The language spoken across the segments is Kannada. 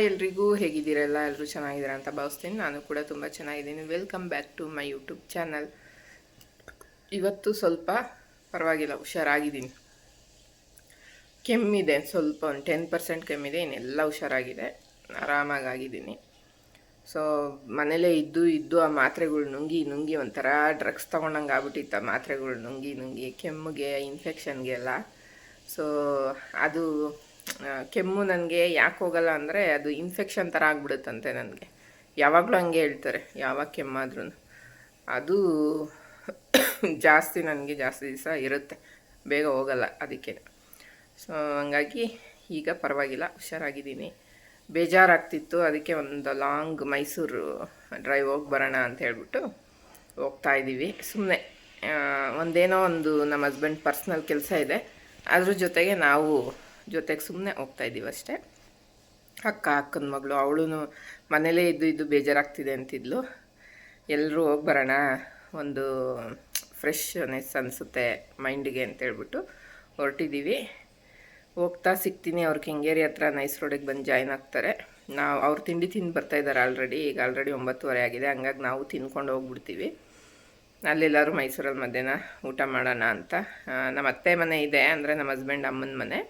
ಎಲ್ರಿಗೂ ಹೇಗಿದ್ದೀರಲ್ಲ, ಎಲ್ಲರೂ ಚೆನ್ನಾಗಿದ್ದೀರಾ ಅಂತ ಭಾವಿಸ್ತೀನಿ. ನಾನು ಕೂಡ ತುಂಬ ಚೆನ್ನಾಗಿದ್ದೀನಿ. Welcome back to my YouTube channel. ಇವತ್ತು ಸ್ವಲ್ಪ ಪರವಾಗಿಲ್ಲ, ಹುಷಾರಾಗಿದ್ದೀನಿ. ಕೆಮ್ಮಿದೆ, ಸ್ವಲ್ಪ ಒಂದು 10% ಕೆಮ್ಮಿದೆ, ಇನ್ನೆಲ್ಲ ಹುಷಾರಾಗಿದೆ, ಆರಾಮಾಗಿದ್ದೀನಿ. ಸೊ ಮನೇಲೇ ಇದ್ದು ಆ ಮಾತ್ರೆಗಳು ನುಂಗಿ ಒಂಥರ ಡ್ರಗ್ಸ್ ತೊಗೊಂಡಂಗೆ ಆಗ್ಬಿಟ್ಟಿತ್ತು. ಆ ಮಾತ್ರೆಗಳು ನುಂಗಿ ಕೆಮ್ಮಿಗೆ, ಇನ್ಫೆಕ್ಷನ್ಗೆ ಎಲ್ಲ. ಸೊ ಅದು ಕೆಮ್ಮು ನನಗೆ ಯಾಕೆ ಹೋಗಲ್ಲ ಅಂದರೆ ಅದು ಇನ್ಫೆಕ್ಷನ್ ಥರ ಆಗ್ಬಿಡುತ್ತಂತೆ. ನನಗೆ ಯಾವಾಗಲೂ ಹಂಗೆ ಹೇಳ್ತಾರೆ, ಯಾವಾಗ ಕೆಮ್ಮಾದ್ರೂ ಅದು ನನಗೆ ಜಾಸ್ತಿ ದಿವಸ ಇರುತ್ತೆ, ಬೇಗ ಹೋಗಲ್ಲ ಅದಕ್ಕೆ. ಸೊ ಹಂಗಾಗಿ ಈಗ ಪರವಾಗಿಲ್ಲ, ಹುಷಾರಾಗಿದ್ದೀನಿ. ಬೇಜಾರಾಗ್ತಿತ್ತು, ಅದಕ್ಕೆ ಒಂದು ಲಾಂಗ್ ಮೈಸೂರು ಡ್ರೈವ್ ಹೋಗಿ ಬರೋಣ ಅಂತ ಹೇಳ್ಬಿಟ್ಟು ಹೋಗ್ತಾಯಿದ್ದೀವಿ. ಸುಮ್ಮನೆ ಒಂದೇನೋ ಒಂದು ನಮ್ಮ ಹಸ್ಬೆಂಡ್ ಪರ್ಸ್ನಲ್ ಕೆಲಸ ಇದೆ, ಅದ್ರ ಜೊತೆಗೆ ನಾವು ಜೊತೆಗೆ ಸುಮ್ಮನೆ ಹೋಗ್ತಾಯಿದ್ದೀವಿ ಅಷ್ಟೇ. ಅಕ್ಕನ ಮಗಳು, ಅವಳು ಮನೇಲೇ ಇದ್ದು ಬೇಜಾರಾಗ್ತಿದೆ ಅಂತಿದ್ಲು. ಎಲ್ಲರೂ ಹೋಗಿ ಬರೋಣ, ಒಂದು ಫ್ರೆಶ್ನೆಸ್ ಅನಿಸುತ್ತೆ ಮೈಂಡಿಗೆ ಅಂತೇಳ್ಬಿಟ್ಟು ಹೊರಟಿದ್ದೀವಿ. ಹೋಗ್ತಾ ಸಿಗ್ತೀನಿ, ಅವ್ರು ಕೆಂಗೇರಿ ಹತ್ರ ನೈಸ್ ರೋಡಿಗೆ ಬಂದು ಜಾಯ್ನ್ ಆಗ್ತಾರೆ. ಅವ್ರು ತಿಂಡಿ ತಿಂದು ಬರ್ತಾಯಿದ್ದಾರೆ ಆಲ್ರೆಡಿ. ಈಗ ಆಲ್ರೆಡಿ 9:30 ಆಗಿದೆ, ಹಂಗಾಗಿ ನಾವು ತಿನ್ಕೊಂಡು ಹೋಗ್ಬಿಡ್ತೀವಿ. ಅಲ್ಲೆಲ್ಲರೂ ಮೈಸೂರಲ್ಲಿ ಮಧ್ಯಾಹ್ನ ಊಟ ಮಾಡೋಣ ಅಂತ. ನಮ್ಮ ಅತ್ತೆ ಮನೆ ಇದೆ, ಅಂದರೆ ನಮ್ಮ ಹಸ್ಬೆಂಡ್ ಅಮ್ಮನ ಮನೆ.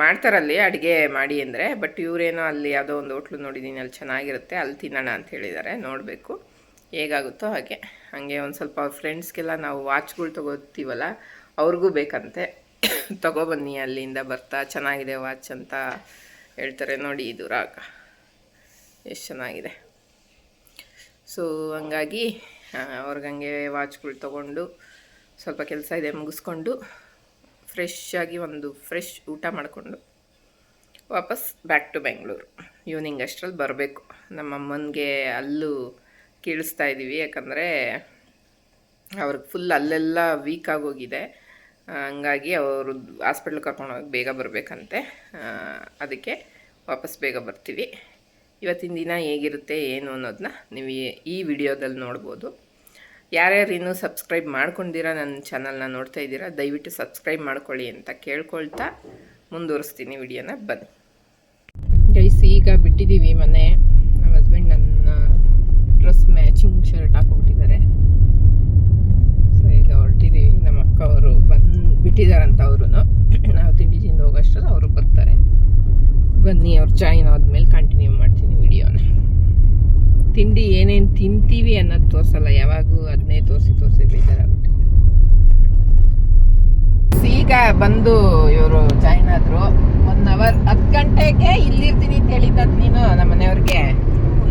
ಮಾಡ್ತಾರಲ್ಲಿ ಅಡುಗೆ ಮಾಡಿ ಅಂದರೆ, ಬಟ್ ಇವರೇನೋ ಅಲ್ಲಿ ಯಾವುದೋ ಒಂದು ಹೋಟ್ಲು ನೋಡಿದ್ದೀನಿ, ಅಲ್ಲಿ ಚೆನ್ನಾಗಿರುತ್ತೆ, ಅಲ್ಲಿ ತಿನ್ನೋಣ ಅಂತ ಹೇಳಿದ್ದಾರೆ. ನೋಡಬೇಕು ಹೇಗಾಗುತ್ತೋ ಹಾಗೆ. ಹಾಗೆ ಒಂದು ಸ್ವಲ್ಪ ಅವ್ರ ಫ್ರೆಂಡ್ಸ್ಗೆಲ್ಲ ನಾವು ವಾಚ್ಗಳು ತೊಗೋತೀವಲ್ಲ, ಅವ್ರಿಗೂ ಬೇಕಂತೆ. ತೊಗೊಬನ್ನಿ ಅಲ್ಲಿಂದ ಬರ್ತಾ, ಚೆನ್ನಾಗಿದೆ ವಾಚ್ ಅಂತ ಹೇಳ್ತಾರೆ. ನೋಡಿ ಇದು ರಾಗ ಎಷ್ಟು ಚೆನ್ನಾಗಿದೆ. ಸೊ ಹಂಗಾಗಿ ಅವ್ರಿಗಂಗೆ ವಾಚ್ಗಳು ತೊಗೊಂಡು ಸ್ವಲ್ಪ ಕೆಲಸ ಇದೆ ಮುಗಿಸ್ಕೊಂಡು ಫ್ರೆಶ್ ಊಟ ಮಾಡಿಕೊಂಡು ವಾಪಸ್ ಬ್ಯಾಕ್ ಟು ಬೆಂಗಳೂರು. ಈವ್ನಿಂಗ್ ಅಷ್ಟರಲ್ಲಿ ಬರಬೇಕು. ನಮ್ಮಮ್ಮನಿಗೆ ಅಲ್ಲೂ ಕೀಳಿಸ್ತಾ ಇದ್ದೀವಿ, ಯಾಕಂದರೆ ಅವ್ರಿಗೆ ಫುಲ್ ಅಲ್ಲೆಲ್ಲ ವೀಕ್ ಆಗೋಗಿದೆ. ಹಂಗಾಗಿ ಅವರು ಹಾಸ್ಪಿಟ್ಲಿಗೆ ಕರ್ಕೊಂಡೋಗಿ ಬೇಗ ಬರಬೇಕಂತೆ. ಅದಕ್ಕೆ ವಾಪಸ್ ಬೇಗ ಬರ್ತೀವಿ. ಇವತ್ತಿನ ದಿನ ಹೇಗಿರುತ್ತೆ ಏನು ಅನ್ನೋದನ್ನ ನೀವು ಈ ವಿಡಿಯೋದಲ್ಲಿ ನೋಡ್ಬೋದು. ಯಾರ್ಯಾರು ಇನ್ನೂ ಸಬ್ಸ್ಕ್ರೈಬ್ ಮಾಡ್ಕೊಂಡಿದ್ದೀರಾ, ನನ್ನ ಚಾನಲ್ನ ನೋಡ್ತಾ ಇದ್ದೀರಾ, ದಯವಿಟ್ಟು ಸಬ್ಸ್ಕ್ರೈಬ್ ಮಾಡ್ಕೊಳ್ಳಿ ಅಂತ ಕೇಳ್ಕೊಳ್ತಾ ಮುಂದುವರಿಸ್ತೀನಿ ವಿಡಿಯೋನ. ಬನ್ನಿ ಗೈಸ್, ಈಗ ಬಿಟ್ಟಿದ್ದೀವಿ ಮನೆ. ನಮ್ಮ ಹಸ್ಬೆಂಡ್ ನನ್ನ ಡ್ರೆಸ್ ಮ್ಯಾಚಿಂಗ್ ಶರ್ಟ್ ಹಾಕ್ಕೊಬಿಟ್ಟಿದ್ದಾರೆ. ಸೊ ಈಗ ಹೊರಟಿದ್ದೀವಿ. ನಮ್ಮ ಅಕ್ಕ ಅವರು ಬಿಟ್ಟಿದ್ದಾರಂತ. ಅವರು ನಾವು ತಿಂಡಿ ತಿಂದು ಹೋಗೋಷ್ಟರಲ್ಲಿ ಅವರು ಬರ್ತಾರೆ. ಬನ್ನಿ, ಅವ್ರು ಜಾಯಿನ್ ಆದಮೇಲೆ ಕಂಟಿನ್ಯೂ ಮಾಡ್ತೀನಿ ವಿಡಿಯೋನ. ತಿಂಡಿ ಏನೇನು ತಿಂತೀವಿ ಅನ್ನೋದು ತೋರಿಸಲ್ಲ, ಯಾವಾಗೂ ಅದನ್ನೇ ತೋರಿಸಿ ಬೇಜಾರಾಗುತ್ತೆ. ಈಗ ಬಂದು ಇವರು ಜಾಯಿನ್ ಆದರು. 1 ಅವರ್ 10 ಗಂಟೆಗೆ ಇಲ್ಲಿರ್ತೀನಿ ಅಂತ ಹೇಳಿದ್ದ ನೀನು ನಮ್ಮ ಮನೆಯವ್ರಿಗೆ.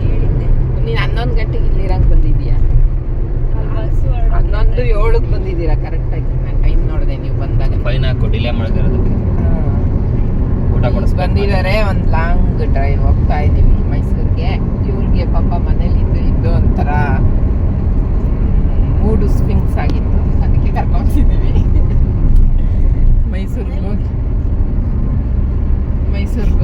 ಹೇಳಿದ್ದೆ, ನೀನು 11 ಗಂಟೆಗೆ ಇಲ್ಲಿರಂಗೆ ಬಂದಿದ್ದೀಯಾ? 11:07 ಬಂದಿದ್ದೀರಾ ಕರೆಕ್ಟಾಗಿ. ನಾನು ಟೈಮ್ ನೋಡಿದೆ ನೀವು ಬಂದಾಗ. ಫೈನ್ ಹಾಕಿ ಡಿಲೇ ಮಾಡಿರೋದಕ್ಕೆ ಊಟ ಬಂದಿದ್ದಾರೆ. ಒಂದು ಲಾಂಗ್ ಡ್ರೈವ್ ಹೋಗ್ತಾ ಇದ್ದೀವಿ ಮೈಸೂರಿಗೆ. ಇವ್ರಿಗೆ ಪಾಪ ಮನೇಲಿ ಇದ್ದು ಒಂಥರ ಮೂಡು ಸ್ವಿಂಗ್ಸ್ ಆಗಿತ್ತು, ಅದಕ್ಕೆ ಕರ್ಕೊಂಡ್ತಿದ್ದೀವಿ. ಮೈಸೂರಿಗೆ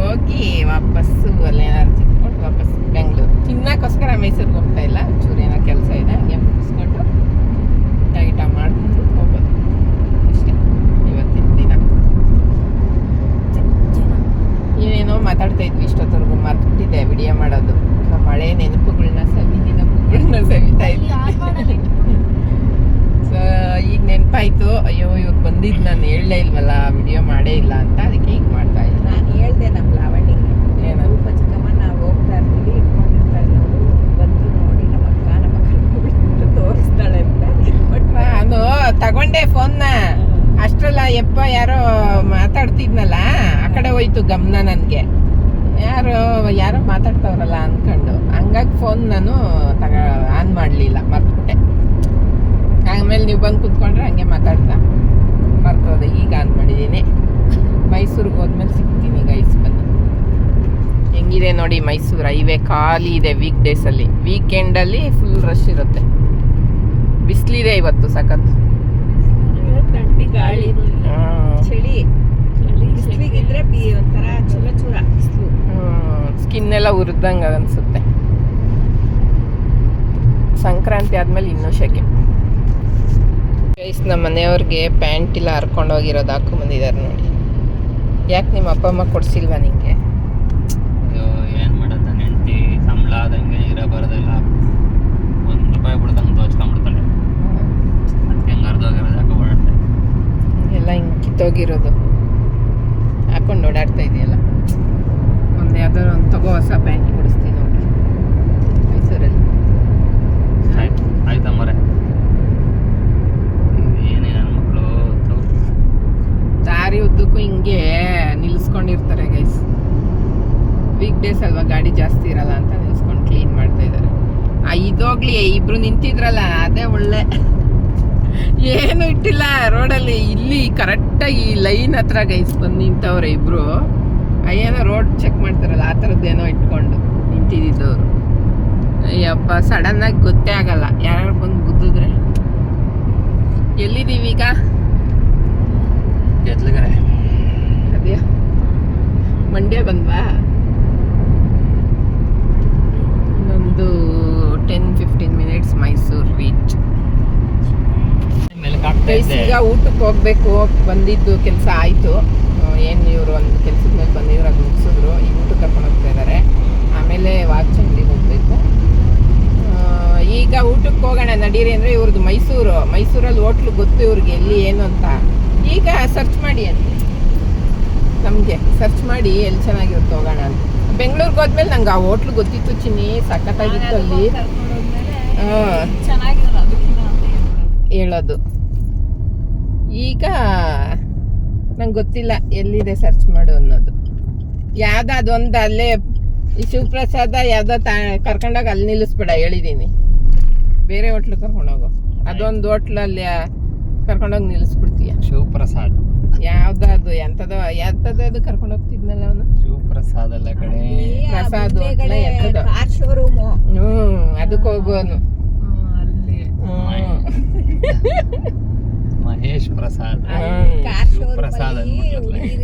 ಹೋಗಿ ವಾಪಸ್ಸು ಅಲ್ಲೇನಾದ್ರು ತಿನ್ಕೊಂಡು ವಾಪಸ್ ಬೆಂಗಳೂರು. ತಿನ್ನೋಕ್ಕೋಸ್ಕರ ಮೈಸೂರಿಗೆ ಹೋಗ್ತಾ ಇಲ್ಲ, ಒಂಚೂರು ಏನೋ ಕೆಲಸ ಇದೆ, ಹಂಗೆ ಮುಗಿಸ್ಕೊಂಡು ಊಟ ಮಾಡಿಕೊಂಡು ಹೋಗೋದು ಅಷ್ಟೇ ಇವತ್ತಿನ ದಿನ. ಏನೇನೋ ಮಾತಾಡ್ತಾ ಇದ್ವಿ, ಇಷ್ಟೊತ್ತವರೆಗೂ ಮರ್ತ್ಬಿಟ್ಟಿದ್ದೆ ವಿಡಿಯೋ ಮಾಡೋದು. ನಮ್ಮ ಹಳೆ ನೆನಪುಗಳನ್ನ ಸವಿತಾ ಇದ್ವಿ. ಸೊ ಈಗ ನೆನಪಾಯಿತು, ಅಯ್ಯೋ ಇವ್ರು ಬಂದಿದ್ದು ನಾನು ಹೇಳಲೇ ಇಲ್ವಲ್ಲ, ವಿಡಿಯೋ ಮಾಡೇ ಇಲ್ಲ ಅಂತ. ಅದಕ್ಕೆ ಈಗ ಮಾಡ್ತಾ ಇದ್ದೆ. ನಾನು ಹೇಳ್ದೆ ನಮ್ಮ ಲಾವಣಿಗೆ, ಏನು ರೂಪ ಚಿಕ್ಕಮ್ಮ ನಾವು ಹೋಗ್ತಾ ಇರ್ತೀವಿ, ಇಟ್ಕೊಂಡಿರ್ತಾಳೆ ನೋಡು, ಬಂದು ನೋಡಿ ನಮ್ಮ ಅಕ್ಕ ತೋರಿಸ್ತಾಳೆ ಅಂತ. ಬಟ್ ನಾನು ತಗೊಂಡೆ ಫೋನ್ನ. ಅಷ್ಟರಲ್ಲ ಯಾರೋ ಮಾತಾಡ್ತಿದ್ನಲ್ಲ, ಆ ಕಡೆ ಹೋಯ್ತು ಗಮನ ನನಗೆ. ಯಾರೋ ಮಾತಾಡ್ತಾವ್ರಲ್ಲ ಅಂದ್ಕೊಂಡು, ಹಂಗಾಗಿ ಫೋನ್ ನಾನು ಆನ್ ಮಾಡಲಿಲ್ಲ, ಮರ್ತ್ಬಿಟ್ಟೆ. ಆಮೇಲೆ ನೀವು ಬಂದು ಕೂತ್ಕೊಂಡ್ರೆ ಹಂಗೆ ಮಾತಾಡ್ತಾ ಮರ್ತೋದೆ. ಈಗ ಆನ್ ಮಾಡಿದ್ದೀನಿ. ಮೈಸೂರಿಗೆ ಹೋದ್ಮೇಲೆ ಸಿಗ್ತೀನಿ ಗೈಸ್. ಬನ್ನಿ, ಹೆಂಗಿದೆ ನೋಡಿ ಮೈಸೂರು ಹೈವೇ. ಖಾಲಿ ಇದೆ ವೀಕ್ ಡೇಸಲ್ಲಿ. ವೀಕೆಂಡಲ್ಲಿ ಫುಲ್ ರಶ್ ಇರುತ್ತೆ. ಬಿಸಿಲಿದೆ ಇವತ್ತು ಸಖತ್. ತಟ್ಟಿ ಗಾಳಿ, ಚಳಿ ಬಿಸಿಲಿಗಿದ್ರೆ ಒಂಥರ ಚೂರ ಬಿಸಿಲು. ಸ್ಕಿನ್ ಎಲ್ಲ ಉರಿದಂಗೆ ಅನಿಸುತ್ತೆ. ಸಂಕ್ರಾಂತಿ ಆದಮೇಲೆ ಇನ್ನೂ ಶೆಕೆ. ಗೈಸ್, ನಮ್ಮ ಮನೆಯವ್ರಿಗೆ ಪ್ಯಾಂಟ್ ಇಲ್ಲ ಹರ್ಕೊಂಡು ಹೋಗಿರೋದು ಹಾಕೊಂಬಂದಿದ್ದಾರೆ ನೋಡಿ. ಯಾಕೆ ನಿಮ್ಮ ಅಪ್ಪ ಅಮ್ಮ ಕೊಡಿಸಿಲ್ವಾ ನಿಂಗೆ? ವೀಕ್ ಡೇಸ್ ಅಲ್ವಾ, ಗಾಡಿ ಜಾಸ್ತಿ ಇರಲ್ಲ ಅಂತ ನಿಲ್ಸ್ಕೊಂಡು ಕ್ಲೀನ್ ಮಾಡ್ತಾ ಇದ್ದಾರೆ. ಇದೋಗ್ಲಿ, ಇಬ್ರು ನಿಂತಿದ್ರಲ್ಲ ಅದೇ ಒಳ್ಳೆ. ಏನು ಇಟ್ಟಿಲ್ಲ ರೋಡಲ್ಲಿ, ಇಲ್ಲಿ ಕರೆಕ್ಟಾಗಿ ಲೈನ್ ಹತ್ರ ಗೈಸ್ ಬಂದು ನಿಂತವ್ರೆ ಇಬ್ರು. ಏನೋ ರೋಡ್ ಚೆಕ್ ಮಾಡ್ತಾರಲ್ಲ ಆ ಥರದ್ದೇನೋ ಇಟ್ಕೊಂಡು ನಿಂತಿದ್ದವರು. ಅಯ್ಯಪ್ಪ, ಸಡನ್ನಾಗಿ ಗೊತ್ತೇ ಆಗಲ್ಲ ಯಾರು ಬಂದು ಗುದ್ದಿದ್ರೆ. ಎಲ್ಲಿದ್ದೀವಿ ಈಗ? ಎದ್ಲಗರೆ ಅದೇ ಮಂಡ್ಯ ಬಂದ್ವಾ? ಇನ್ನೊಂದು 10-15 ಮಿನಿಟ್ಸ್ ಮೈಸೂರು ರೀಚ್. ಈಗ ಊಟಕ್ಕೆ ಹೋಗ್ಬೇಕು. ಬಂದಿದ್ದು ಕೆಲಸ ಆಯಿತು. ಏನು ಇವರು ಒಂದು ಕೆಲಸದ ಮೇಲೆ ಬಂದಿದ್ರು, ಅದು ಮುಗಿಸಿದ್ರು. ಈಗ ಊಟಕ್ಕೆ ಕರ್ಕೊಂಡು ಹೋಗ್ತಾ ಇದ್ದಾರೆ. ಆಮೇಲೆ ವಾಚ್ ಅಂಗಡಿಗೆ ಹೋಗ್ಬೇಕು. ಈಗ ಊಟಕ್ಕೆ ಹೋಗೋಣ ನಡೀರಿ ಅಂದರೆ ಇವ್ರದ್ದು ಮೈಸೂರಲ್ಲಿ ಹೋಟ್ಲು ಗೊತ್ತು ಇವ್ರಿಗೆ ಎಲ್ಲಿ ಏನು ಅಂತ. ಈಗ ಸರ್ಚ್ ಮಾಡಿ ಅಂತ ನಮಗೆ ಸರ್ಚ್ ಮಾಡಿ ಎಲ್ಲಿ ಚೆನ್ನಾಗಿರುತ್ತೆ ಹೋಗೋಣ ಅಂತ. ಬೆಂಗಳೂರಿಗೆ ಹೋದ್ಮೇಲೆ ನಂಗೆ ಆ ಹೋಟ್ಲು ಗೊತ್ತಿತ್ತು ಚಿನ್ನಿ, ಸಖತ್ತಾಗಿತ್ತು ಅಲ್ಲಿ. ಹೇಳೋದು ಈಗ ನಂಗೆ ಗೊತ್ತಿಲ್ಲ ಎಲ್ಲಿದೆ ಸರ್ಚ್ ಮಾಡು ಅನ್ನೋದು. ಯಾವುದೋ ಅದೊಂದು ಅಲ್ಲೇ ಈ ಶಿವಪ್ರಸಾದ ಯಾವುದೋ ಕರ್ಕೊಂಡೋಗಿ ಅಲ್ಲಿ ನಿಲ್ಲಿಸ್ಬೇಡ, ಹೇಳಿದ್ದೀನಿ. ಬೇರೆ ಹೋಟ್ಲಿಗೆ ಕರ್ಕೊಂಡೋಗು. ಅದೊಂದು ಹೋಟ್ಲಲ್ಲಿ ಕರ್ಕೊಂಡೋಗಿ ನಿಲ್ಲಿಸ್ಬಿಡ್ತೀಯ. ಶಿವಪ್ರಸಾದ್ ಯಾವ್ದು ಎಂಥದ್ದು ಅದು ಕರ್ಕೊಂಡು ಹೋಗ್ತಿದ್ನಲ್ಲ ಅವನು. ಶಿವಪ್ರಸಾದ್ ಅಲ್ಲ ಕಡೆ, ಪ್ರಸಾದ್ ಹೋಟ್ಲ ಎಂಥದ್ದು. ಅದಕ್ಕೆ ಹೋಗೋನು. ಮಹೇಶ್ ಪ್ರಸಾದ್ ಪ್ರಸಾದ್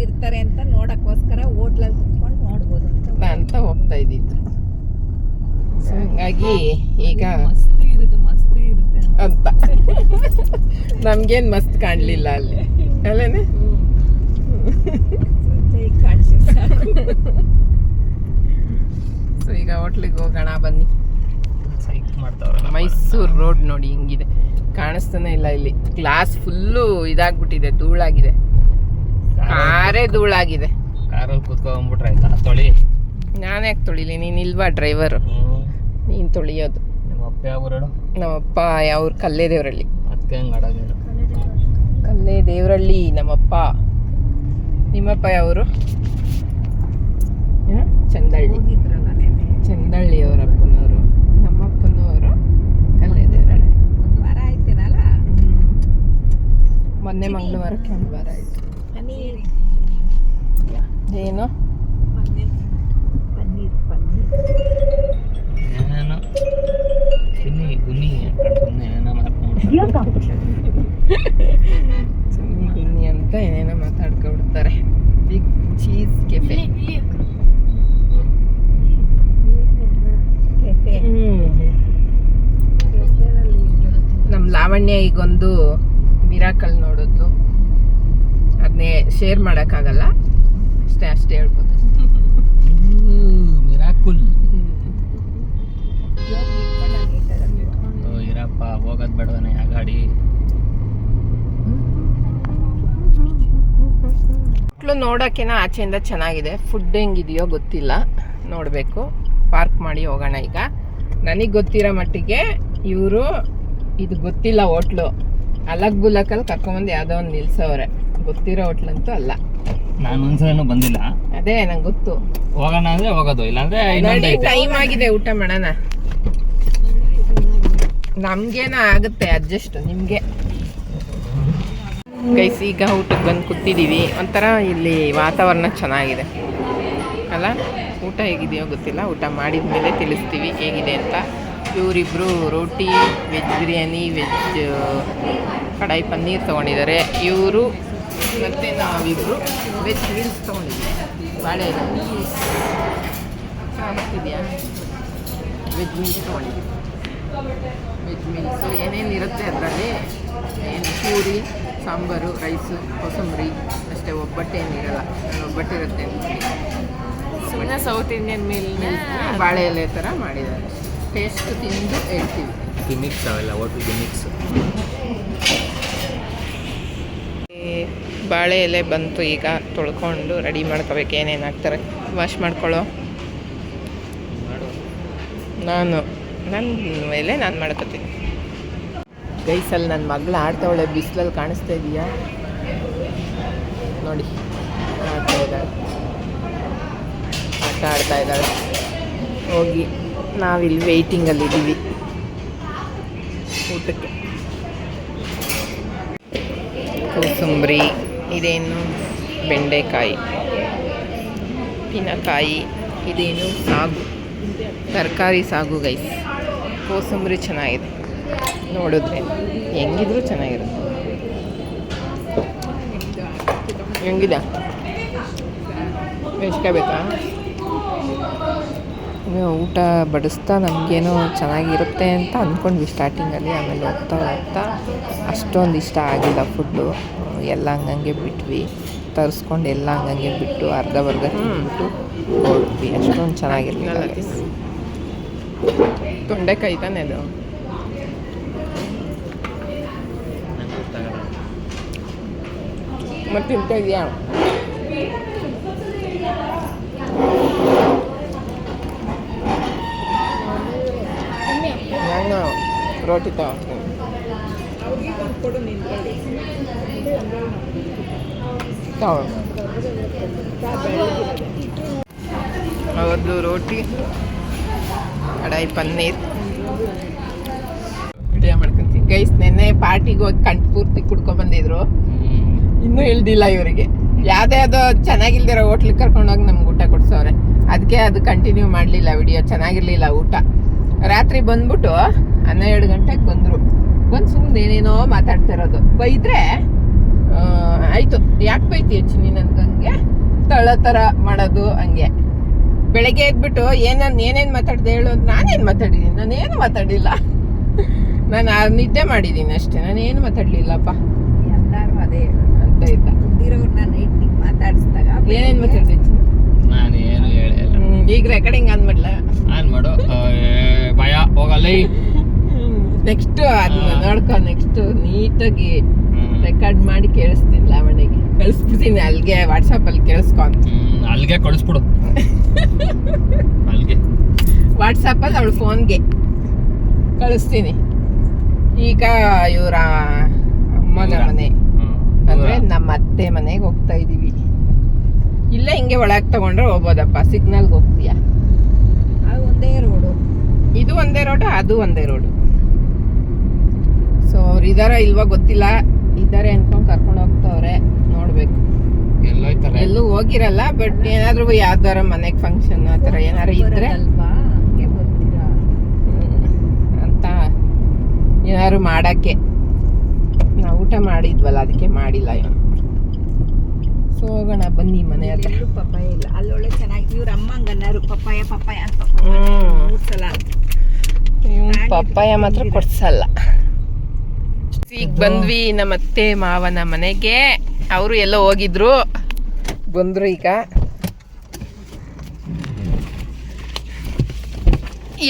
ಇರ್ತಾರೆ ಅಂತ ನೋಡಕ್ಕೋಸ್ಕರ ಹೋಟ್ಲಲ್ಲಿ ಕುತ್ಕೊಂಡು ನೋಡ್ಬೋದು ಅಂತ ಹೋಗ್ತಾ ಇದ್ದಿದ್ದು. ಹಂಗಾಗಿ ಈಗ ಮಸ್ತ್ ಇರುತ್ತೆ ಅಂತ ನಮ್ಗೇನ್ ಮಸ್ತ್ ಕಾಣ್ಲಿಲ್ಲ ಅಲ್ಲಿ ಅಲ್ಲೇನೆ. ಸೊ ಈಗ ಹೋಟ್ಲಿಗೆ ಹೋಗೋಣ ಬನ್ನಿ. ಮೈಸೂರು ರೋಡ್ ನೋಡಿ ಹಿಂಗಿದೆ, ಕಾಣಿಸ್ತಾನೆ ಇಲ್ಲ. ಇಲ್ಲಿ ಗ್ಲಾಸ್ ಫುಲ್ಲು ಇದಾಗ್ಬಿಟ್ಟಿದೆ, ಧೂಳಾಗಿದೆ. ಕಾರೇ ಧೂಳಾಗಿದೆ. ಕಾರಲ್ಲಿ ಕೂತ್ಕೊಂಡ್ಬಿಟ್ರೆ ಆಯ್ತಾ ತೊಳಿ. ನಾನು ಯಾಕೆ ತೊಳಿಲಿ? ನೀನು ಇಲ್ವಾ ಡ್ರೈವರು? ನೀನು ತೊಳಿಯೋದು. ನಮ್ಮಪ್ಪ ಯಾವ ಊರು? ನಮ್ಮಪ್ಪ ಯಾವ ಕಲ್ಲೇ ದೇವರಳ್ಳಿ. ಅದಕ್ಕೆ ಹಂಗೆ ಆಡೋದು. ಕಲ್ಲೇ ದೇವರಳ್ಳಿ ನಮ್ಮಪ್ಪ. ನಿಮ್ಮಪ್ಪ ಯಾವರು? ಚಂದಳ್ಳಿ. ಚಂದಳ್ಳಿ ಅವರಪ್ಪನವರು. ನಮ್ಮಪ್ಪನವರು ಕಲ್ಲೇ ದೇವರಳ್ಳಿ. ವಾರ ಆಯ್ತೀರಲ್ಲ, ಮೊನ್ನೆ ಮಂಗಳವಾರಕ್ಕೆ ಒಂದು ವಾರ ಆಯಿತು. ಏನು ಏನೋ ಚಿನ್ನಿ ಗುನ್ನಿ ಏನೇನೋ ಗುನ್ನಿ ಅಂತ ಏನೇನೋ ಮಾತಾಡ್ಕೊಬಿಡ್ತಾರೆ. Big cheese cafe. ನಮ್ಮ ಲಾವಣ್ಯ ಈಗೊಂದು ಮಿರಾಕಲ್ ನೋಡೋದು. ಅದನ್ನೇ ಶೇರ್ ಮಾಡೋಕ್ಕಾಗಲ್ಲ, ಅಷ್ಟೇ ಹೇಳ್ಬೋದು. ಮಿರಾಕುಲ್. ಇರಪ್ಪ ಹೋಗೋದು ಬೇಡವನೇ ಆ ಗಾಡಿ. ನೋಡೋಕೆನ ಆಚೆಯಿಂದ ಚೆನ್ನಾಗಿದೆ. ಫುಡ್ ಹೆಂಗಿದೆಯೋ ಗೊತ್ತಿಲ್ಲ, ನೋಡಬೇಕು. ಪಾರ್ಕ್ ಮಾಡಿ ಹೋಗೋಣ ಈಗ. ನನಗೆ ಗೊತ್ತಿರೋ ಮಟ್ಟಿಗೆ ಇವರು ಇದು ಗೊತ್ತಿಲ್ಲ ಹೋಟ್ಲು, ಅಲಗ್ ಬುಲಕಲ್ಲಿ ಕರ್ಕೊಂಬಂದು ಯಾವುದೋ ಒಂದು ನಿಲ್ಸವ್ರೆ. ಗೊತ್ತಿರೋ ಹೋಟ್ಲಂತೂ ಅಲ್ಲ. ನಾನು ಒಂದ್ಸಲನೂ ಬಂದಿಲ್ಲ. ಅದೇ ನಂಗೆ ಗೊತ್ತು. ಹೋಗೋಣ ಅಂದ್ರೆ ಹೋಗೋದು, ಇಲ್ಲಾಂದ್ರೆ ಟೈಮ್ ಆಗಿದೆ, ಊಟ ಮಾಡೋಣ. ನಮ್ಗೇನೋ ಆಗುತ್ತೆ ಅಡ್ಜಸ್ಟ್, ನಿಮಗೆ ಗೈಸ್. ಈಗ ಊಟಕ್ಕೆ ಬಂದು ಕೂತಿದ್ದೀವಿ. ಒಂಥರ ಇಲ್ಲಿ ವಾತಾವರಣ ಚೆನ್ನಾಗಿದೆ ಅಲ್ಲ. ಊಟ ಹೇಗಿದೆಯೋ ಗೊತ್ತಿಲ್ಲ, ಊಟ ಮಾಡಿದ ಮೇಲೆ ತಿಳಿಸ್ತೀವಿ ಹೇಗಿದೆ ಅಂತ. ಇವರಿಬ್ಬರು ರೋಟಿ, ವೆಜ್ ಬಿರಿಯಾನಿ, ವೆಜ್ ಕಡಾಯಿ ಪನ್ನೀರ್ ತೊಗೊಂಡಿದ್ದಾರೆ. ಇವರು ಮತ್ತು ನಾವಿಬ್ಬರು ವೆಜ್ ಮೀಲ್ಸ್ ತೊಗೊಂಡಿದ್ದೀವಿ. ಬಾಳೆ ಚೆನ್ನಾಗಿದೆಯಾ? ವೆಜ್ ಮೀಲ್ಸ್ ತೊಗೊಂಡಿದ್ದೀವಿ. ವೆಜ್ ಮೀಲ್ಸು ಏನೇನಿರುತ್ತೆ ಅದರಲ್ಲಿ, ಏನು ಪೂರಿ, ಸಾಂಬಾರು, ರೈಸು, ಕೋಸಂಬರಿ ಅಷ್ಟೇ. ಒಬ್ಬಟ್ಟೇನಿರಲ್ಲ. ನಾನು ಒಬ್ಬಟ್ಟಿರುತ್ತೆ ಸುಮ್ಮನೆ ಸೌತ್ ಇಂಡಿಯನ್ ಮೀಲ್ನ ಬಾಳೆ ಎಲೆ ಥರ ಮಾಡಿದ್ದಾರೆ. ಟೇಸ್ಟ್ ತಿಂದು ಹೇಳ್ತೀವಿ. ಗಿಮಿಕ್ಸ್ ಅವೆಲ್ಲ, ಹೋಟೆಲ್ ಗಿಮಿಕ್ಸ್. ಬಾಳೆ ಎಲೆ ಬಂತು. ಈಗ ತೊಳ್ಕೊಂಡು ರೆಡಿ ಮಾಡ್ಕೋಬೇಕು. ಏನೇನು ಹಾಕ್ತಾರೆ ವಾಶ್ ಮಾಡ್ಕೊಳ್ಳೋ. ನನ್ನ ಮೇಲೆ ನಾನು ಮಾಡ್ಕೋತೀನಿ. ಗೈಸಲ್ಲಿ ನನ್ನ ಮಗಳು ಆಡ್ತಾವಳೆ. ಬಿಸಿಲಲ್ಲಿ ಕಾಣಿಸ್ತಾ ಇದೆಯಾ ನೋಡಿ, ಆಡ್ತಾ ಇದ್ದಾಳೆ. ಆಟ ಆಡ್ತಾ ಇದ್ದಾಳೆ. ಹೋಗಿ ನಾವಿಲ್ಲಿ ವೆಯ್ಟಿಂಗಲ್ಲಿದ್ದೀವಿ ಊಟಕ್ಕೆ. ಕೋಸಂಬರಿ, ಇದೇನು ಬೆಂಡೆಕಾಯಿ, ಉಪ್ಪಿನಕಾಯಿ, ಇದೇನು ಸಾಗು, ತರಕಾರಿ ಸಾಗು ಗೈಸ್. ಕೋಸಂಬರಿ ಚೆನ್ನಾಗಿದೆ ನೋಡಿದ್ರೆ, ಹೆಂಗಿದ್ರು ಚೆನ್ನಾಗಿರುತ್ತೆ. ಹೆಂಗಿದೆ ಮೆಣ್ಸಿನ್ಕಾಯಿ ಬೇಕಾ? ಊಟ ಬಡಿಸ್ತಾ ನಮಗೇನೋ ಚೆನ್ನಾಗಿರುತ್ತೆ ಅಂತ ಅಂದ್ಕೊಂಡ್ವಿ ಸ್ಟಾರ್ಟಿಂಗಲ್ಲಿ. ಆಮೇಲೆ ಹೋಗ್ತಾ ಹೋಗ್ತಾ ಅಷ್ಟೊಂದು ಇಷ್ಟ ಆಗಿಲ್ಲ ಫುಡ್ಡು. ಎಲ್ಲ ಹಂಗಂಗೆ ಬಿಟ್ವಿ, ತರಿಸ್ಕೊಂಡು ಎಲ್ಲ ಹಂಗಂಗೆ ಬಿಟ್ಟು ಅರ್ಧ ಬರ್ಧ ತಿಂದ್ಬಿಟ್ಟು ಹೊರಟ್ವಿ. ಅಷ್ಟೊಂದು ಚೆನ್ನಾಗಿರಲಿಲ್ಲ. ತೊಂಡೆಕಾಯಿ ತಾನೆ ಅದು. ಮತ್ತೆ ತಿಂತಾ ಇದೆಯಾ? ನಾನು ರೋಟಿ ತಗೊಂತೀನಿ. ಅವತ್ತು ರೋಟಿ, ಕಡಾಯಿ ಪನ್ನೀರ್ ವಿಡಿಯೋ ಮಾಡ್ಕೊಂತೀನಿ ಗೈಸ್. ನೆನ್ನೆ ಪಾರ್ಟಿಗೆ ಹೋಗಿ ಕಂಠ ಪೂರ್ತಿ ಕುಡ್ಕೊಂಡ್ಬಂದಿದ್ರು, ಇನ್ನೂ ಇಳ್ದಿಲ್ಲ ಇವರಿಗೆ. ಯಾವುದೋ ಚೆನ್ನಾಗಿಲ್ದಿರೋ ಹೋಟ್ಲಿಗೆ ಕರ್ಕೊಂಡೋಗಿ ನಮ್ಗೆ ಊಟ ಕೊಡ್ಸವ್ರೆ. ಅದಕ್ಕೆ ಅದು ಕಂಟಿನ್ಯೂ ಮಾಡಲಿಲ್ಲ ವಿಡಿಯೋ. ಚೆನ್ನಾಗಿರಲಿಲ್ಲ ಊಟ. ರಾತ್ರಿ ಬಂದ್ಬಿಟ್ಟು 12 ಗಂಟೆಗೆ ಬಂದರು. ಬಂದು ಸುಮ್ಮನೆ ಏನೇನೋ ಮಾತಾಡ್ತಿರೋದು. ಬೈದ್ರೆ ಆಯಿತು, ಯಾಕೆ ಬೈತಿ ಹೆಚ್ಚು ನೀನು ನನಗೆ ತಳ ಥರ ಮಾಡೋದು ಹಂಗೆ. ಬೆಳಗ್ಗೆ ಎದ್ಬಿಟ್ಟು ಏನೇನು ಮಾತಾಡ್ದೆ ಹೇಳು. ನಾನೇನು ಮಾತಾಡಿದ್ದೀನಿ? ನಾನೇನು ಮಾತಾಡಿಲ್ಲ. ನಾನು ನಿದ್ದೆ ಮಾಡಿದ್ದೀನಿ ಅಷ್ಟೇ, ನಾನೇನು ಮಾತಾಡಲಿಲ್ಲಪ್ಪ. ಎಲ್ಲರೂ ಅದೇ ಅಂತ ಇದ್ದ. ಇರೋರ್ನ ನೈಟ್ ಮಾತಾಡಿಸಿದಾಗ ಏನೇನು ಮಾತಾಡ್ದೆ? ನಾನು ಏನು ಹೇಳಿಲ್ಲ. ಈಗ ರೆಕಾರ್ಡಿಂಗ್ ಆನ್ ಮಾಡಲ? ಆನ್ ಮಾಡು. ಭಯ ಹೋಗಲ್ಲ. ನೆಕ್ಸ್ಟ್ ಅದನ್ನ ನೋಡ್ಕೊ. ನೆಕ್ಸ್ಟ್ ನೀಟಾಗಿ ರೆಕಾರ್ಡ್ ಮಾಡಿ ಕೇಳಿಸ್ತೀನಿ. ಲಾವಣಿಗೆ ಕಳಿಸ್ಬಿಡ್ತೀನಿ, ಅಲ್ಲಿಗೆ ವಾಟ್ಸಪ್ಪಲ್ಲಿ ಕೇಳಿಸ್ಕೊ ಅಂತ. ಅಲ್ಲಿಗೆ ಕಳಿಸ್ಬಿಡು. ಅಲ್ಲಿಗೆ ವಾಟ್ಸಪ್ಪಲ್ಲಿ ಅವಳ ಫೋನ್ಗೆ ಕಳಿಸ್ತೀನಿ. ಈಗ ಇವರ ಅಮ್ಮನ ಮನೆ ಅಂದರೆ ನಮ್ಮ ಅತ್ತೆ ಮನೆಗೆ ಹೋಗ್ತಾ ಇದ್ದೀವಿ. ಇಲ್ಲೇ ಹಿಂಗೆ ಒಳಗೆ ತಗೊಂಡ್ರೆ ಹೋಗ್ಬೋದಪ್ಪ. ಸಿಗ್ನಲ್ಗೆ ಹೋಗ್ತೀಯಾ? ಅದು ಒಂದೇ ರೋಡು. ಇದು ಒಂದೇ ರೋಡು, ಅದು ಒಂದೇ ರೋಡು. ಸೊ ಅವ್ರು ಇದಾರ ಇಲ್ವಾ ಗೊತ್ತಿಲ್ಲ. ಇದ್ದಾರೆ ಅನ್ಕೊಂಡು ಕರ್ಕೊಂಡು ಹೋಗ್ತವ್ರೆ. ನೋಡ್ಬೇಕು. ಎಲ್ಲೋಯ್ತಾರೆ? ಎಲ್ಲೂ ಹೋಗಿರಲ್ಲ, ಬಟ್ ಏನಾದ್ರು ಯಾವ್ದಾರ ಮನೆಗೆ ಫಂಕ್ಷನ್ ಆ ಥರ ಏನಾರು ಇದ್ರೆ ಅಲ್ವಾ, ಹಂಗೆ ಬರ್ತೀರಾ ಅಂತ ಏನಾದ್ರು ಮಾಡಕ್ಕೆ. ನಾವು ಊಟ ಮಾಡಿದ್ವಲ್ಲ, ಅದಕ್ಕೆ ಮಾಡಿಲ್ಲ ಇವನು. ಸೊ ಹೋಗೋಣ ಬನ್ನಿ ಮನೆ ಹತ್ರ. ಎಲ್ಲೂ ಪಪ್ಪಾಯ ಇಲ್ಲ. ಅಲ್ಲೊಳ್ಳೆ ಚೆನ್ನಾಗಿ ಇವ್ರ ಅಮ್ಮ ಹಂಗన్నారు, ಪಪ್ಪಾಯ ಪಪ್ಪಾಯ ಅಂತ 3 ಸಲ. ಪಪ್ಪಾಯ ಮಾತ್ರ ಕೊಡ್ಸಲ್ಲ. ಈಗ ಬಂದ್ವಿ ನಮ್ಮ ಅತ್ತೆ ಮಾವನ ಮನೆಗೆ. ಅವರು ಎಲ್ಲೋ ಹೋಗಿದ್ರು, ಬಂದ್ರು ಈಗ.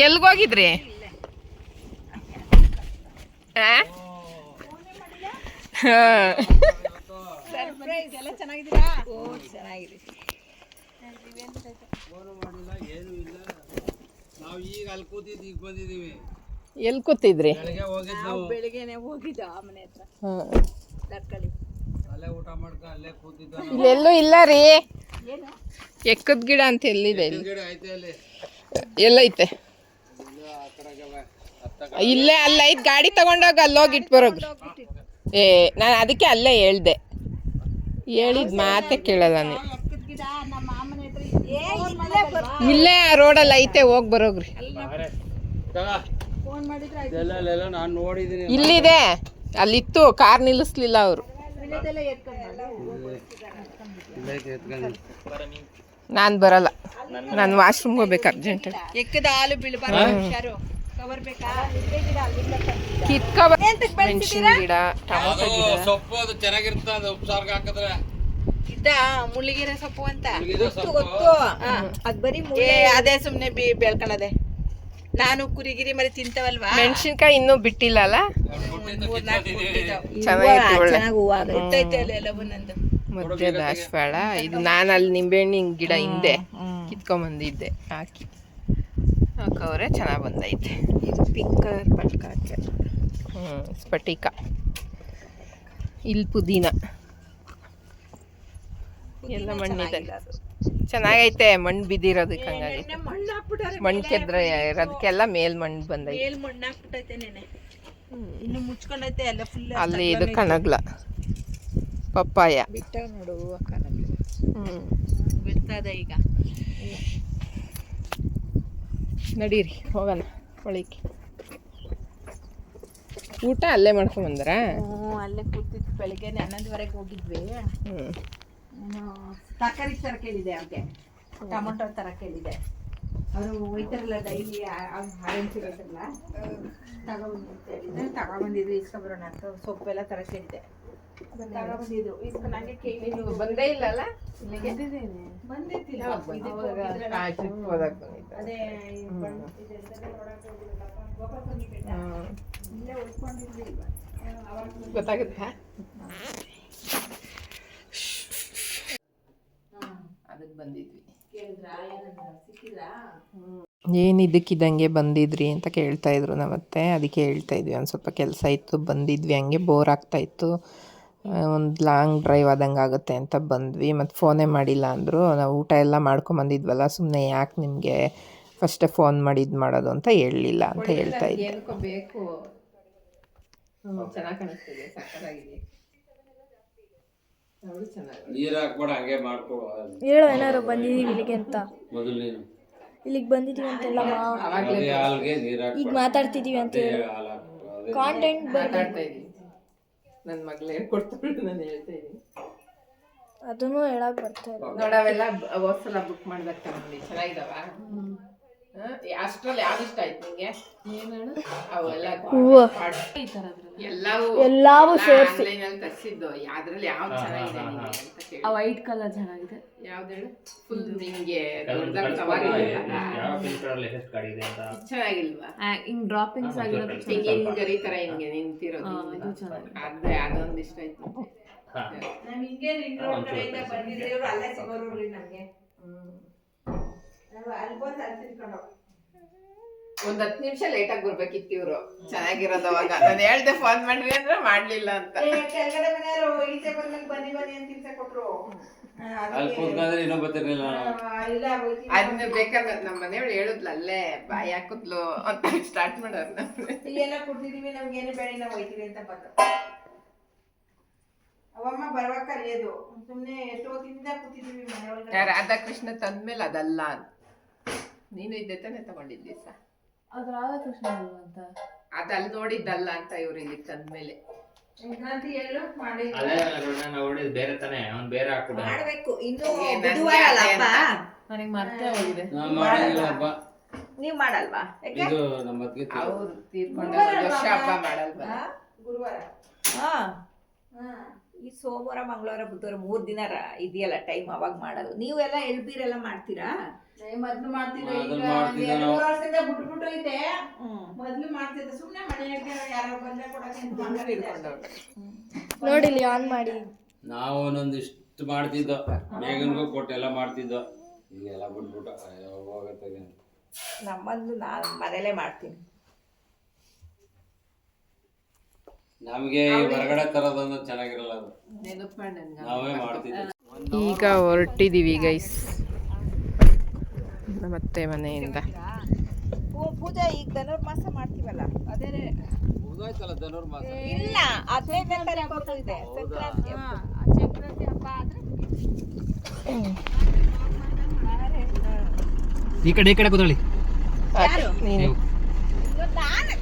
ಎಲ್ಗೋಗಿದ್ರಿ? ಸರ್ಪ್ರೈಸ್ ಎಲ್ಲ ಚೆನ್ನಾಗಿದ್ದೀರಾ? ಓ ಚೆನ್ನಾಗಿದೆ. ನಾವು ಈಗ ಅಲ್ಲಿ ಕೂತಿದ್ದು ಈಗ ಬಂದಿದ್ದೀವಿ. ಎಲ್ಲಿ ಕೂತಿದ್ರಿ? ಬೆಳಿಗ್ಗೆನೆ ಹೋಗಿದ್ದ ಮನೆ ಹತ್ರ ತರ್ಕಳಿ. ಅಲ್ಲೇ ಊಟ ಮಾಡ್ಕೊ ಅಲ್ಲೇ ಕೂತಿದ್ದ. ಇಲ್ಲೆಲ್ಲೂ ಇಲ್ಲ ರೀ. ಎಕ್ಕದ ಗಿಡ ಅಂತ ಎಲ್ಲಿದೆ? ಇಲ್ಲಿ ಎಲ್ಲೈತೆ? ಇಲ್ಲೇ ಅಲ್ಲೈತೆ. ಗಾಡಿ ತಗೊಂಡೋಗಿ ಅಲ್ಲೋಗಿ ಇಟ್ಟು ಬರೋಗ್ರಿ. ನಾನು ಅದಕ್ಕೆ ಅಲ್ಲೇ ಹೇಳ್ದೆ. ಹೇಳಿದ ಮಾತೆ ಕೇಳಲ್ಲ ನೀವು. ಇಲ್ಲೇ ಆ ರೋಡಲ್ಲಿ ಐತೆ, ಹೋಗಿ ಬರೋಗ್ರಿ. ನಾನು ನೋಡಿದ್ದೀನಿ. ಇಲ್ಲಿದೆ, ಅಲ್ಲಿತ್ತು. ಕಾರ್ ನಿಲ್ಲಿಸ್ಲಿಲ್ಲ ಅವರು. ನಾನು ಬರಲ್ಲ, ನಾನು ವಾಶ್ರೂಮ್ಗೆ ಹೋಗ್ಬೇಕು ಅರ್ಜೆಂಟ್. ಎಕ್ಕದ ಹಾಲು ಬೀಳ್ಬಾರ್ದು. ಕವರ್ ಬೇಕಾ? ಕಿತ್ಕೊ ಮೆಣಸಿನ ಗಿಡ, ಟೊಮೊಟೊ ಗಿಡ. ಸೊಪ್ಪು ಅದು ಚೆನ್ನಾಗಿರ್ತದೆ. ಅದು ಉಪ್ಸಾರ್ಗೆ ಹಾಕಿದ್ರೆ ಇದ್ದ ಮುಳ್ಳಿಗೆರೆ ಸೊಪ್ಪು ಅಂತ ಗೊತ್ತು. ಅದ್ ಬರೀ ಅದೇ ಸುಮ್ನೆ ಬೆಳ್ಕೊಳದೆ. ನಾನು ಕುರಿಗಿರಿ ಮರಿ ತಿಂತವಲ್ವಾ. ಮೆಣಸಿನ್ಕಾಯಿ ಇನ್ನೂ ಬಿಟ್ಟಿಲ್ಲ ಅಲ್ಲ? ಮಧ್ಯ ದಾಸವಾಳ. ಇದು ನಾನು ಅಲ್ಲಿ ನಿಂಬೆಹಣ್ಣಿನ ಗಿಡ ಹಿಂದೆ ಕಿತ್ಕೊಂಬಂದಿದ್ದೆ, ಹಾಕಿ ಹಾಕವ್ರೆ. ಚೆನ್ನಾಗಿ ಬಂದೈತೆ. ಇದು ಪಿಂಕ್ ಕಲರ್ ಪಟ್ಕ ಹಾಕ್ಯಾರ. ಸ್ಫಟಿಕ. ಇಲ್ಲಿ ಪುದೀನ ಎಲ್ಲ ಮಣ್ಣಿದೆ. ಚೆನ್ನಾಗೈತೆ ಮಣ್ಣು ಬಿದ್ದಿರೋದಕ್ಕೆ ಹಂಗಾಗೈತೆ. ಮಣ್ಣು ಕೆದ್ರೆ ಇರೋದಕ್ಕೆಲ್ಲ ಮೇಲ್ ಮಣ್ಣು ಬಂದೈತೆ. ಮಣ್ಣು ಹಾಕ್ಬಿಟ್ಟೈತೆ ನೆನೆ. ಇನ್ನು ಮುಚ್ಕೊಂಡೈತೆ ಎಲ್ಲ ಫುಲ್. ಅಲ್ಲಿ ಇದು ಕಣಗ್ಲ ಪಪ್ಪಾಯ ಬಿಟ್ಟ ನೋಡು ಕಣಗ್ಲ. ಬಿಡ್ತದೆ ಈಗ. ನಡೀರಿ ಹೋಗೋಣ ಹೊಳಿಕೆ. ಊಟ ಅಲ್ಲೇ ಮಾಡ್ಕೊಂಬಂದ್ರ? ಅಲ್ಲೇ ಕೂತಿದ್ದು. ಬೆಳಿಗ್ಗೆ 11:30 ಹೋಗಿದ್ವಿ. ತರಕಾರಿ ತರ ಕೇಳಿದೆ ಅವ್ರಿಗೆ, ಟೊಮೊಟೊ ತರ ಕೇಳಿದೆ. ಅವರು ಒಯ್ತಾರಲ್ಲ ಡೈಲಿ ಆರೆಂಜ್ ಇರೋದಲ್ಲ, ತಗೊಬಂದಿದ್ರು ಇಸ್ಕೊಬರೋಣ ಅಂತ. ಸೊಪ್ಪೆಲ್ಲ ತರ ಕೇಳಿದೆ, ತಗೊಬಂದಿದ್ರು. ನಂಗೆ ಬಂದೇ ಇಲ್ಲಲ್ಲ ಬಂದಿತ್ತಿಲ್ಲ. ಅದೇ ಇಲ್ಲೇ ಉಳ್ಕೊಂಡಿರ್ಲಿಲ್ಲ. ಗೊತ್ತಾಗುತ್ತಾ? ಅದಕ್ಕೆ ಬಂದಿದ್ವಿ. ಏನು ಇದಕ್ಕಿದ್ದಂಗೆ ಬಂದಿದ್ರಿ ಅಂತ ಕೇಳ್ತಾ ಇದ್ರು ನಮ್ಮತ್ತೆ. ಅದಕ್ಕೆ ಹೇಳ್ತಾ ಇದ್ವಿ ಒಂದು ಸ್ವಲ್ಪ ಕೆಲಸ ಇತ್ತು ಬಂದಿದ್ವಿ, ಹಂಗೆ ಬೋರ್ ಆಗ್ತಾಯಿತ್ತು, ಒಂದು ಲಾಂಗ್ ಡ್ರೈವ್ ಆದಂಗೆ ಆಗುತ್ತೆ ಅಂತ ಬಂದ್ವಿ. ಮತ್ತು ಫೋನೇ ಮಾಡಿಲ್ಲ ಅಂದರು. ನಾವು ಊಟ ಎಲ್ಲ ಮಾಡ್ಕೊಂಬಂದಿದ್ವಲ್ಲ, ಸುಮ್ಮನೆ ಯಾಕೆ ನಿಮಗೆ ಫಸ್ಟೇ ಫೋನ್ ಮಾಡಿ ಇದು ಮಾಡೋದು ಅಂತ ಹೇಳಲಿಲ್ಲ ಅಂತ ಹೇಳ್ತಾ ಇದ್ದೆ. ಬೇಕು ಚೆನ್ನಾಗಿ ಕಾಣಿಸ್ತಿದೆ, ಸಕ್ಕತ್ತಾಗಿದೆ. ನೀರು ಹಾಕ್ಬೇಡ, ಹಂಗೆ ಮಾಡ್ಕೊ. ಹೇಳೋ ಏನಾರು ಬಂದಿದ್ದೀವಿ ಇಲ್ಲಿಗೆ ಅಂತ. ಮೊದಲು ನೀನು ಇಲ್ಲಿಗೆ ಬಂದಿದ್ದೀವಿ ಅಂತೆಲ್ಲ ಹಾಲ್ಗೆ ನೀರು ಹಾಕಿ ಈಗ ಮಾತಾಡ್ತಿದ್ದೀವಿ ಅಂತ ಹೇಳಿ ಕಾಂಟೆಂಟ್ ಮಾತಾಡ್ತಾ ಇದ್ದೀನಿ. ನನ್ನ ಮಗಳು ಹೇಳ್ಕೊಡ್ತಾಳು, ನಾನು ಹೇಳ್ತಾ ಇದ್ದೀನಿ. ಅದನ್ನು ಹೇಳಕ್ ಬರ್ತಾ ಇಲ್ಲ. ನೋಡವೆಲ್ಲ ಹೋದ್ಸಲ ಬುಕ್ ಮಾಡ್ದಾಗ ತಗೊಂಡು ಚೆನ್ನಾಗಿದಾವ. ಅಷ್ಟ್ರಲ್ಲಿ ಯಾವ್ದು ಇಷ್ಟ ಆಯ್ತು ನಿಂಗೆ? ಅವೆಲ್ಲ ಎಲ್ಲವೂ ಸೇರಿಸಿ ಆನ್ಲೈನಲ್ಲಿ ತರಿಸಿದ್ದು. ಯಾವ್ದ್ರಲ್ಲಿ ಯಾವ್ದು ಚೆನ್ನಾಗಿದೆ ನಿಂಗೆ ಅಂತ ಕೇಳಿ. ಆ ವೈಟ್ ಕಲರ್ ಚೆನ್ನಾಗಿದೆ. ಯಾವ್ದು ಹೇಳು? ಫುಲ್ ನಿಂಗೆ ದೊಡ್ಡದಾಗಿ ಸವಾರಿ ಚೆನ್ನಾಗಿಲ್ವಾ? ಹಿಂಗ್ ಡ್ರಾಪಿಂಗ್ಸ್ ಆಗಿರೋದು ಹಿಂಗಿನ ಗರಿ ತರ ಹಿಂಗೆ ನಿಂತಿರೋದು ಅದೇ ಅದೊಂದು ಇಷ್ಟ ಆಯ್ತು. ನಮ್ಗೆ ರಿಂಗ್ ರೋಡ್ ಕಡೆಯಿಂದ ಬಂದಿದ್ರು, ಅಲ್ಲೇ ಸಿಗೋರು ನಮ್ಗೆ. ಒಂದ್ 10 ನಿಮಿಷ ಲೇಟಾಗಿ ಬರ್ಬೇಕಿತ್ತು ಇವ್ರು. ಚೆನ್ನಾಗಿರೋದು ಅವಾಗ ನಾನು ಹೇಳ್ದೆ ಫೋನ್ ಮಾಡ್ರಿ ಅಂದ್ರೆ ಮಾಡ್ಲಿಲ್ಲ ಅಂತ. ಕೆಳಗಡೆ ಮನೆಯವರು ಈಚೆ ಬಂದ್ಮೇಲೆ ಬನ್ನಿ ಬನ್ನಿ ಅಂತ ತಿನ್ಸ ಕೊಟ್ರು. ಅಲ್ಲಿ ಕೂತ್ಕೊಂಡ್ರೆ ಇನ್ನೂ ಬರ್ತಿರ್ಲಿಲ್ಲ. ಅದನ್ನ ಬೇಕಾದ್ರೆ ನಮ್ಮ ಮನೆಯವ್ಳು ಹೇಳಿದ್ಲು, ಅಲ್ಲೇ ಬಾಯಿ ಹಾಕುದ್ಲು ಅಂತ ಸ್ಟಾರ್ಟ್ ಮಾಡೋರು. ಎಲ್ಲ ಕೊಡ್ತಿದೀವಿ, ನಮ್ಗೇನು ಬೇಡ, ನಾವು ಹೋಯ್ತೀವಿ ಅಂತ ಬಂದು ಅವಮ್ಮ ಬರುವಾಗ ಕಲಿಯೋದು. ಸುಮ್ನೆ ಎಷ್ಟೊತ್ತಿಂದ ಕೂತಿದೀವಿ ಮನೆಯೊಳಗೆ. ರಾಧಾಕೃಷ್ಣ ತಂದ್ಮೇಲೆ ಅದಲ್ಲ ನೀನು ಇದ್ದೆ ತಾನೇ ತಗೊಂಡಿದ್ದಿ ಸರ್? ಅದು ರಾಧಾಕೃಷ್ಣ ಅಲ್ವಾ ಅಂತ ಅದಲ್ಲಿ ನೋಡಿದ್ದಲ್ಲ ಅಂತ ಇವ್ರು ಇಲ್ಲಿ ತಂದ್ಮೇಲೆ ಸಂಕ್ರಾಂತಿ ಹೇಳು ಮಾಡಿ ಬೇರೆ ತಾನೇ, ಅವ್ನು ಬೇರೆ ಹಾಕ್ಬಿಡ ಮಾಡ್ಬೇಕು. ಇನ್ನು ಬುಧವಾರ ಅಲ್ಲ ಹಬ್ಬ, ನನಗೆ ಮರ್ತೇ ಹೋಗಿದೆ. ನೀವ್ ಮಾಡಲ್ವಾ? ಇದು ನಮ್ಮ ಅತ್ತಿಗೆ ಅವ್ರು ತೀರ್ಕೊಂಡು ವರ್ಷ ಹಬ್ಬ ಮಾಡಲ್ವಾ? ಗುರುವಾರ. ಈ ಸೋಮವಾರ ಮಂಗಳವಾರ ಬುಧವಾರ 3 ದಿನ ಇದೆಯಲ್ಲ ಟೈಮ್, ಅವಾಗ ಮಾಡೋದು. ನೀವೆಲ್ಲ ಎಳ್ಬೀರೆಲ್ಲ ಮಾಡ್ತೀರಾ? ಮೊದ್ಲು ಮಾಡ್ತಿದ್ದೆ, ಈಗ 2 ವರ್ಷದಿಂದ ಬಿಟ್ಬಿಟ್ಟು ಐತೆ. ಮೊದ್ಲು ಮಾಡ್ತಿದ್ದೆ, ಸುಮ್ನೆ ಮನೆಯಾಗ ಯಾರು ಬಂದ್ರೆ ಕೊಡಕ್ಕೆ ನೋಡಿಲಿ ಆನ್ ಮಾಡಿ. ನಾವು ಒಂದೊಂದಿಷ್ಟು ಮಾಡ್ತಿದ್ದೋ, ಬೇಗನ್ಗೂ ಕೊಟ್ಟು ಎಲ್ಲ ಮಾಡ್ತಿದ್ದೋ. ಈಗೆಲ್ಲ ಬಿಟ್ಬಿಟ್ಟು ಹೋಗತ್ತೆ. ನಮ್ಮಂದು ನಾನು ಮನೇಲೇ ಮಾಡ್ತೀನಿ. ನಮಗೆ ಹೊರಗಡೆ ತರೋದಂದ್ರೆ ಚೆನ್ನಾಗಿರಲ್ಲ, ಅದು ನೆನಪು ಮಾಡಿ ನಾವೇ ಮಾಡ್ತಿದ್ವಿ. ಈಗ ಹೊರಟಿದೀವಿ ಗೈಸ್ ಮತ್ತೆ ಮನೆಯಿಂದ. ಪೂಜೆ ಈಗ ಧನುರ್ಮಾಸ ಮಾಡ್ತೀವಲ್ಲ ಅದೇ ಮುಗಿದೋಯ್ತಲ್ಲ ಧನುರ್ಮಾಸ. ಇಲ್ಲ, 15ನೇ ತಾರೀಕು ಇದೆ ಸಂಕ್ರಾಂತಿ. ಸಂಕ್ರಾಂತಿ ಹಬ್ಬ ಆದ್ರೆ ಈ ಕಡೆ ಕೂತ್ಕೊಳ್ಳಿ. ಯಾರು? ನೀನು ನಾನು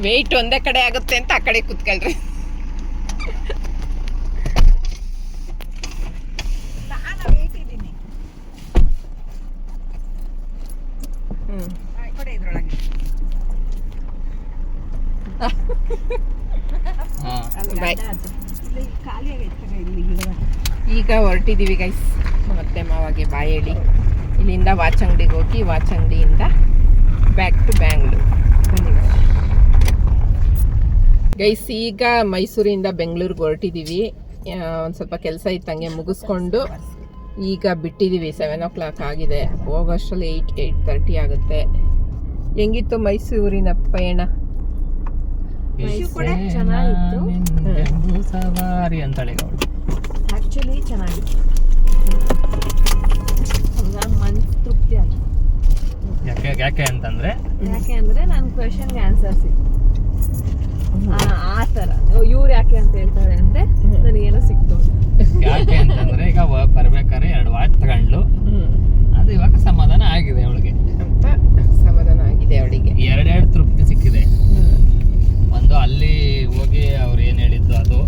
ವೆಯ್ಟ್ ಒಂದೇ ಕಡೆ ಆಗುತ್ತೆ ಅಂತ ಆ ಕಡೆ ಕೂತ್ಕೊಳ್ರಿ. ನಾನು ವೇಟ್ ಇದ್ದೀನಿ. ಕೊಡೆ ಇದ್ರೊಳಗೆ. ಬಾಯ್. ಖಾಲಿ ಆಗೈತೆ ಇಲ್ಲಿ ಗಿಡ. ಈಗ ಹೊರಟಿದ್ದೀವಿ ಗೈಸ್, ಮತ್ತೆ ಮಾವಾಗೆ ಬಾಯ್ ಹೇಳಿ. ಇಲ್ಲಿಂದ ವಾಚ್ ಅಂಗಡಿಗೆ ಹೋಗಿ ವಾಚ್ ಅಂಗಡಿಯಿಂದ ಬ್ಯಾಕ್ ಟು ಬ್ಯಾಂಗ್ಳೂರು. ಗೈಸ್ ಈಗ ಮೈಸೂರಿಂದ ಬೆಂಗಳೂರಿಗೆ ಹೊರಟಿದ್ದೀವಿ. ಒಂದು ಸ್ವಲ್ಪ ಕೆಲಸ ಇತ್ತಂಗೆ ಮುಗಿಸ್ಕೊಂಡು ಈಗ ಬಿಟ್ಟಿದ್ದೀವಿ. 7 o'clock ಆಗಿದೆ. ಹೋಗೋಷ್ಟರಲ್ಲಿ 8:30 ಆಗುತ್ತೆ. ಹೆಂಗಿತ್ತು ಮೈಸೂರಿನ ಪಯಣ? ಚೆನ್ನಾಗಿತ್ತು. ಸವಾರಿ ಅಂತಾಳೆ ಈಗ ಅವಳು. ಆ್ಯಕ್ಚುಲಿ ಚೆನ್ನಾಗಿತ್ತು. ಮನ್ಸು ತೃಪ್ತಿ ಆಯ್ತು. ಯಾಕೆ ಅಂತಂದ್ರೆ ಯಾಕೆ ಅಂದರೆ ನನ್ನ ಕ್ವೆಶನ್ಗೆ ಆನ್ಸರ್ ಸಿಕ್ತು. ಆ ಥರ ಇವ್ರು ಯಾಕೆ ಅಂತ ಹೇಳ್ತಾಳೆ ಅಂದರೆ ನನಗೇನೋ ಸಿಕ್ತು. ಯಾಕೆ ಅಂತಂದ್ರೆ ಈಗ ಬರ್ಬೇಕಾದ್ರೆ 2 ವಾಚ್ ತಗೊಂಡ್ಲು, ಅದು ಇವಾಗ ಸಮಾಧಾನ ಆಗಿದೆ ಅವಳಿಗೆ ಅಂತ ಸಮಾಧಾನ ಆಗಿದೆ ಅವಳಿಗೆ. 2 ತೃಪ್ತಿ ಸಿಕ್ಕಿದೆ. ಒಂದು ಅಲ್ಲಿ ಹೋಗಿ ಅವ್ರು ಏನು ಹೇಳಿದ್ದು ಅದು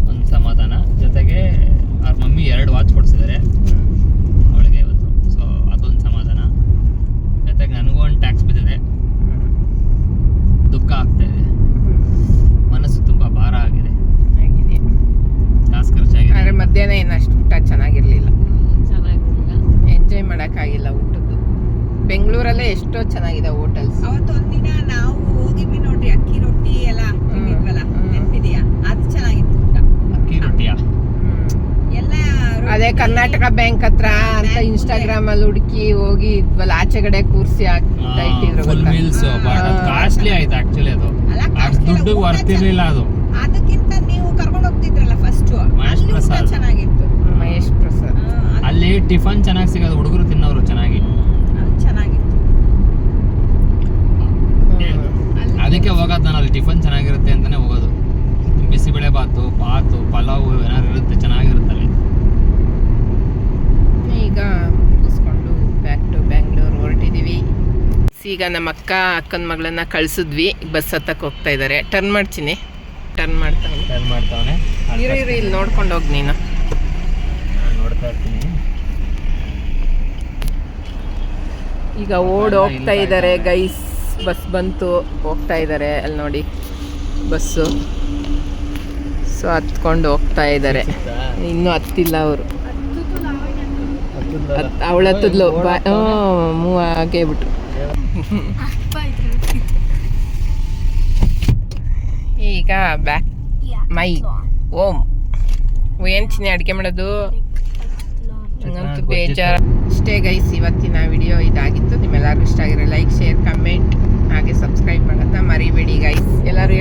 ಒಂದು ಸಮಾಧಾನ, ಜೊತೆಗೆ ಅವ್ರ ಮಮ್ಮಿ 2 ವಾಚ್ ಕೊಡ್ಸಿದ್ದಾರೆ ಅವಳಿಗೆ ಇವತ್ತು. ಸೊ ಅದೊಂದು ಸಮಾಧಾನ, ಜೊತೆಗೆ ನನಗೂ ಒಂದು ಟ್ಯಾಕ್ಸ್ ಬಿದ್ದಿದೆ, ದುಃಖ ಆಗ್ತಾ ಇದೆ, ಮನಸ್ಸು ತುಂಬ ಭಾರ ಆಗಿದೆ, ಆಗಿದೆ. ಕಾಸು ಖರ್ಚಾಗಿದೆ. ಆದರೆ ಮಧ್ಯಾಹ್ನ ಏನು ಅಷ್ಟು ಊಟ ಚೆನ್ನಾಗಿರಲಿಲ್ಲ, ಚೆನ್ನಾಗಿರಲಿಲ್ಲ. ಎಂಜಾಯ್ ಮಾಡೋಕ್ಕಾಗಿಲ್ಲ ಊಟದ್ದು. ಬೆಂಗಳೂರಲ್ಲೇ ಎಷ್ಟೋ ಚೆನ್ನಾಗಿದೆ ಹೋಟೆಲ್ಸ್. ಅವತ್ತು ಒಂದಿನ ನಾವು ಹೋಗಿದ್ವಿ ನೋಡ್ರಿ, ಅಕ್ಕಿ ರೊಟ್ಟಿ ಎಲ್ಲ ತಿಂದಿದ್ವಲ್ಲ, ನೆನಪಿದೆಯಾ? ಅದು ಚೆನ್ನಾಗಿತ್ತು ಊಟ. ಅಕ್ಕಿ ರೊಟ್ಟಿಯ ಎಲ್ಲ ಅದೇ ಕರ್ನಾಟಕ ಬ್ಯಾಂಕ್ ಹತ್ರ ಅಂತ ಇನ್ಸ್ಟಾಗ್ರಾಮ್ ಅಲ್ಲಿ ಹುಡುಕಿ ಹೋಗಿ ಇದ್ವಲ್ಲ, ಆಚೆಗಡೆ ಕೂರ್ಸಿ ಹಾಕ್ತಾ ಇಟ್ಟಿದ್ರು ಫುಲ್ ಗೊತ್ತಾ? ಮೀಲ್ಸ್, ಬಟ್ ಅದು ಕಾಸ್ಟ್ಲಿ ಆಯ್ತು ಆಕ್ಚುಲಿ. ಅದು ಅಲ್ಲ, ಅಷ್ಟು ದುಡ್ಡು ವರ್ತಿರ್ಲಿಲ್ಲ ಅದು. ಅದಕ್ಕಿಂತ ನೀವು ಕರ್ಕೊಂಡು ಹೋಗ್ತಿದ್ರಲ್ಲ ಫಸ್ಟ್, ಮಹೇಶ್ ಪ್ರಸಾದ್. ಚೆನ್ನಾಗಿತ್ತು. ಮಹೇಶ್ ಪ್ರಸಾದ್. ಅಲ್ಲಿ ಟಿಫನ್ ಚೆನ್ನಾಗಿ ಸಿಗೋದು, ಹುಡುಗರು ತಿನ್ನೋರು ಚೆನ್ನಾಗಿ. ಅದು ಚೆನ್ನಾಗಿತ್ತು. ಅದಕ್ಕೆ ಹೋಗೋದು ನಾನು, ಅಲ್ಲಿ ಟಿಫನ್ ಚೆನ್ನಾಗಿರುತ್ತೆ ಅಂತಾನೆ ಹೋಗೋದು. ಬಿಸಿಬೇಳೆ ಬಾತು, ಪಲಾವು ಏನಾದ್ರು ಇರುತ್ತೆ, ಚೆನ್ನಾಗಿರುತ್ತೆ ಅಲ್ಲಿ. ಈಗ ಮುಗಿಸ್ಕೊಂಡು ಬ್ಯಾಕ್ ಟು ಬ್ಯಾಂಗ್ಳೂರ್ ಹೊರಟಿದ್ದೀವಿ. ಈಗ ನಮ್ಮ ಅಕ್ಕನ ಮಗಳನ್ನ ಕಳ್ಸಿದ್ವಿ, ಬಸ್ ಹತ್ತಕ್ಕೆ ಹೋಗ್ತಾ ಇದ್ದಾರೆ. ಟರ್ನ್ ಮಾಡ್ತೀನಿ, ಟರ್ನ್ ಮಾಡ್ತಾನೆ. ಟರ್ನ್ ಮಾಡ್ತಾವನೆ. ಇರು ಇಲ್ಲಿ ನೋಡ್ಕೊಂಡು ಹೋಗಿ ನೀನು. ನಾನು ನೋಡ್ತಾ ಇರ್ತೀನಿ. ಈಗ ಹೋಗ್ತಾ ಇದ್ದಾರೆ ಗೈಸ್. ಬಸ್ ಬಂತು, ಹೋಗ್ತಾ ಇದ್ದಾರೆ. ಅಲ್ಲಿ ನೋಡಿ ಬಸ್ಸು. ಸೊ ಹತ್ಕೊಂಡು ಹೋಗ್ತಾ ಇದ್ದಾರೆ. ಇನ್ನೂ ಹತ್ತಿಲ್ಲ ಅವರು. ಅವಳು ಹತ್ತಿದ್ಲು, ಮೂವ್ ಆಗೇ ಬಿಟ್ರು. ಈಗ ಬ್ಯಾಕ್ ಮೈ ಓಮ್. ಏನು ಚಿನ್ನಿ ಅಡುಗೆ ಮಾಡೋದು? ನಂಗಂತೂ ಬೇಜಾರು. ಅಷ್ಟೇ ಗೈಸ್, ಇವತ್ತಿನ ವಿಡಿಯೋ ಇದಾಗಿತ್ತು. ನಿಮ್ಮೆಲ್ಲರಿಗೂ ಇಷ್ಟ ಆಗಿರೋ ಲೈಕ್, ಶೇರ್, ಕಮೆಂಟ್ ಹಾಗೆ ಸಬ್ಸ್ಕ್ರೈಬ್ ಮಾಡೋದನ್ನ ಮರಿಬೇಡಿ ಗೈಸ್. ಎಲ್ಲರೂ ಹೇಳಿ.